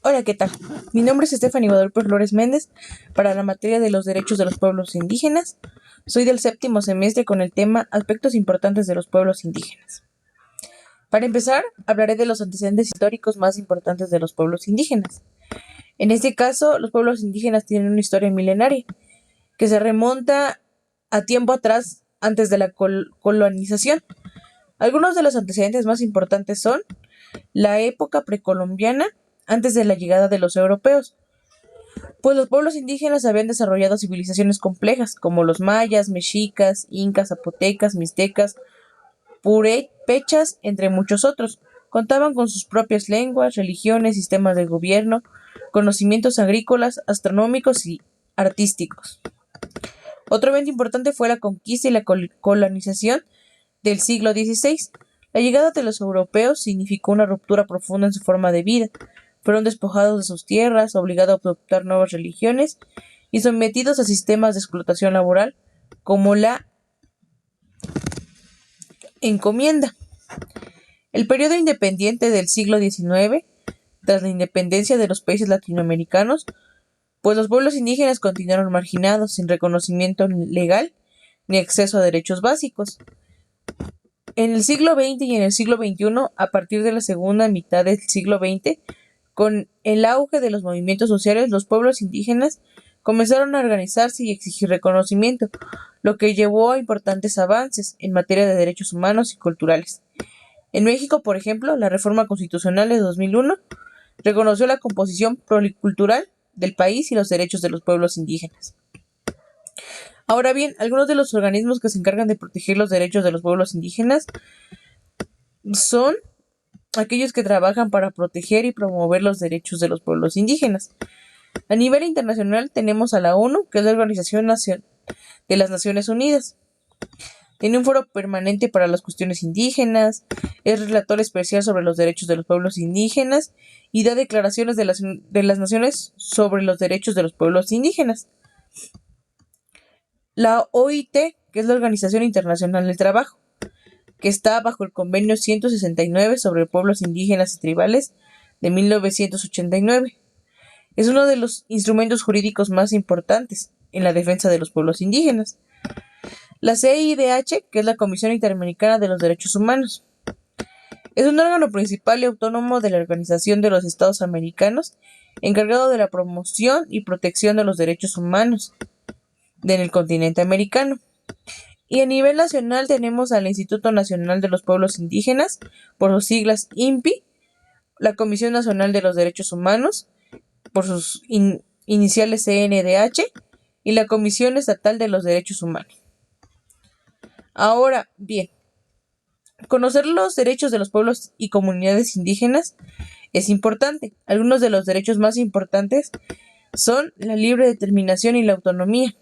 Hola, ¿qué tal? Mi nombre es Stephanie Guadalupe Flores Méndez para la materia de los derechos de los pueblos indígenas. Soy del séptimo semestre con el tema Aspectos importantes de los pueblos indígenas. Para empezar, hablaré de los antecedentes históricos más importantes de los pueblos indígenas. En este caso, los pueblos indígenas tienen una historia milenaria que se remonta a tiempo atrás antes de la colonización. Algunos de los antecedentes más importantes son la época precolombiana antes de la llegada de los europeos, pues los pueblos indígenas habían desarrollado civilizaciones complejas como los mayas, mexicas, incas, zapotecas, mixtecas, purépechas, entre muchos otros. Contaban con sus propias lenguas, religiones, sistemas de gobierno, conocimientos agrícolas, astronómicos y artísticos. Otro evento importante fue la conquista y la colonización del siglo XVI. La llegada de los europeos significó una ruptura profunda en su forma de vida. Fueron despojados de sus tierras, obligados a adoptar nuevas religiones y sometidos a sistemas de explotación laboral como la encomienda. El periodo independiente del siglo XIX, tras la independencia de los países latinoamericanos, pues los pueblos indígenas continuaron marginados, sin reconocimiento legal ni acceso a derechos básicos. En el siglo XX y en el siglo XXI, a partir de la segunda mitad del siglo XX, con el auge de los movimientos sociales, los pueblos indígenas comenzaron a organizarse y exigir reconocimiento, lo que llevó a importantes avances en materia de derechos humanos y culturales. En México, por ejemplo, la reforma constitucional de 2001 reconoció la composición pluricultural del país y los derechos de los pueblos indígenas. Ahora bien, algunos de los organismos que se encargan de proteger los derechos de los pueblos indígenas son aquellos que trabajan para proteger y promover los derechos de los pueblos indígenas. A nivel internacional tenemos a la ONU, que es la Organización de las Naciones Unidas. Tiene un foro permanente para las cuestiones indígenas, es relator especial sobre los derechos de los pueblos indígenas y da declaraciones de las naciones sobre los derechos de los pueblos indígenas. La OIT, que es la Organización Internacional del Trabajo, que está bajo el Convenio 169 sobre pueblos indígenas y tribales de 1989. Es uno de los instrumentos jurídicos más importantes en la defensa de los pueblos indígenas. La CIDH, que es la Comisión Interamericana de los Derechos Humanos, es un órgano principal y autónomo de la Organización de los Estados Americanos, encargado de la promoción y protección de los derechos humanos en el continente americano. Y a nivel nacional tenemos al Instituto Nacional de los Pueblos Indígenas, por sus siglas INPI, la Comisión Nacional de los Derechos Humanos, por sus iniciales CNDH, y la Comisión Estatal de los Derechos Humanos. Ahora bien, conocer los derechos de los pueblos y comunidades indígenas es importante. Algunos de los derechos más importantes son la libre determinación y la autonomía.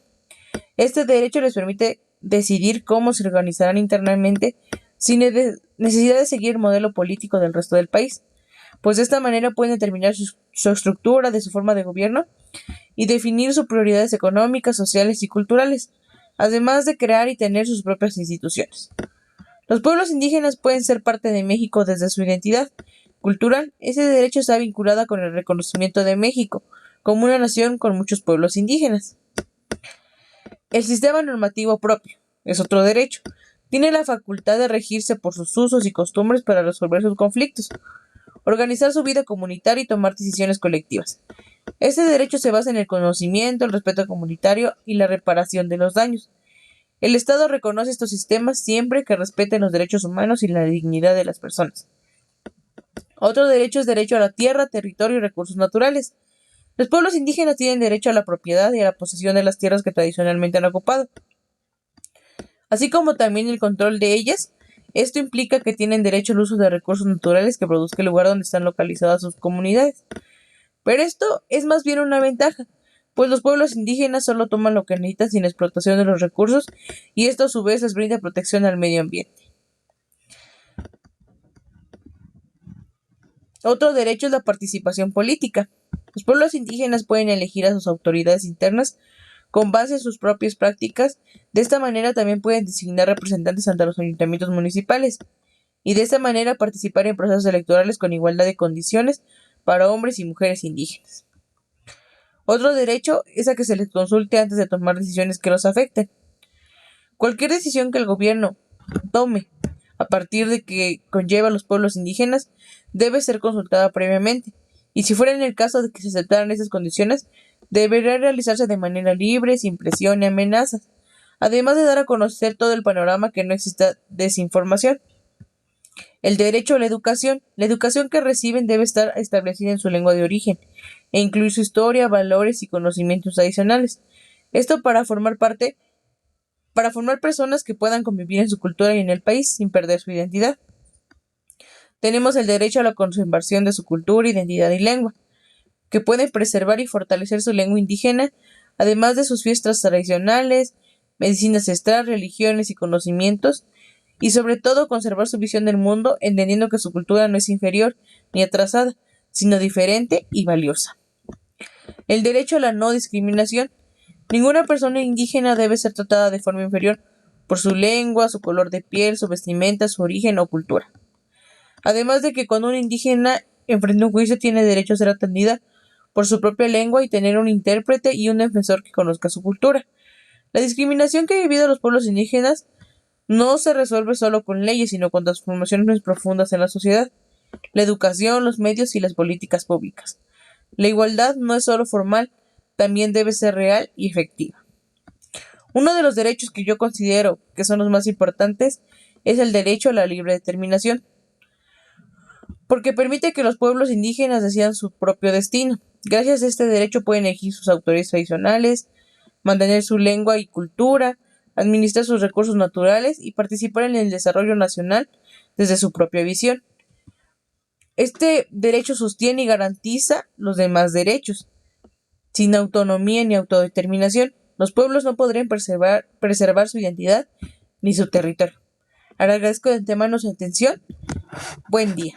Este derecho les permite decidir cómo se organizarán internamente sin necesidad de seguir el modelo político del resto del país, pues de esta manera pueden determinar su estructura, de su forma de gobierno y definir sus prioridades económicas, sociales y culturales, además de crear y tener sus propias instituciones. Los pueblos indígenas pueden ser parte de México desde su identidad cultural. Ese derecho está vinculado con el reconocimiento de México como una nación con muchos pueblos indígenas. El sistema normativo propio es otro derecho. Tiene la facultad de regirse por sus usos y costumbres para resolver sus conflictos, organizar su vida comunitaria y tomar decisiones colectivas. Este derecho se basa en el conocimiento, el respeto comunitario y la reparación de los daños. El Estado reconoce estos sistemas siempre que respeten los derechos humanos y la dignidad de las personas. Otro derecho es derecho a la tierra, territorio y recursos naturales. Los pueblos indígenas tienen derecho a la propiedad y a la posesión de las tierras que tradicionalmente han ocupado, así como también el control de ellas. Esto implica que tienen derecho al uso de recursos naturales que produzca el lugar donde están localizadas sus comunidades. Pero esto es más bien una ventaja, pues los pueblos indígenas solo toman lo que necesitan sin explotación de los recursos y esto a su vez les brinda protección al medio ambiente. Otro derecho es la participación política. Los pueblos indígenas pueden elegir a sus autoridades internas con base en sus propias prácticas. De esta manera también pueden designar representantes ante los ayuntamientos municipales y de esta manera participar en procesos electorales con igualdad de condiciones para hombres y mujeres indígenas. Otro derecho es a que se les consulte antes de tomar decisiones que los afecten. Cualquier decisión que el gobierno tome a partir de que conlleva a los pueblos indígenas debe ser consultada previamente, y si fuera en el caso de que se aceptaran esas condiciones, debería realizarse de manera libre, sin presión ni amenazas, además de dar a conocer todo el panorama, que no exista desinformación. El derecho a la educación. La educación que reciben debe estar establecida en su lengua de origen e incluir su historia, valores y conocimientos adicionales. Esto para formar personas que puedan convivir en su cultura y en el país sin perder su identidad. Tenemos el derecho a la conservación de su cultura, identidad y lengua, que pueden preservar y fortalecer su lengua indígena, además de sus fiestas tradicionales, medicina ancestral, religiones y conocimientos, y sobre todo conservar su visión del mundo, entendiendo que su cultura no es inferior ni atrasada, sino diferente y valiosa. El derecho a la no discriminación. Ninguna persona indígena debe ser tratada de forma inferior por su lengua, su color de piel, su vestimenta, su origen o cultura. Además de que cuando un indígena enfrenta un juicio tiene derecho a ser atendida por su propia lengua y tener un intérprete y un defensor que conozca su cultura. La discriminación que han vivido los pueblos indígenas no se resuelve solo con leyes, sino con transformaciones profundas en la sociedad, la educación, los medios y las políticas públicas. La igualdad no es solo formal, también debe ser real y efectiva. Uno de los derechos que yo considero que son los más importantes es el derecho a la libre determinación, porque permite que los pueblos indígenas decidan su propio destino. Gracias a este derecho pueden elegir sus autoridades tradicionales, mantener su lengua y cultura, administrar sus recursos naturales y participar en el desarrollo nacional desde su propia visión. Este derecho sostiene y garantiza los demás derechos. Sin autonomía ni autodeterminación, los pueblos no podrían preservar su identidad ni su territorio. Agradezco de antemano su atención. Buen día.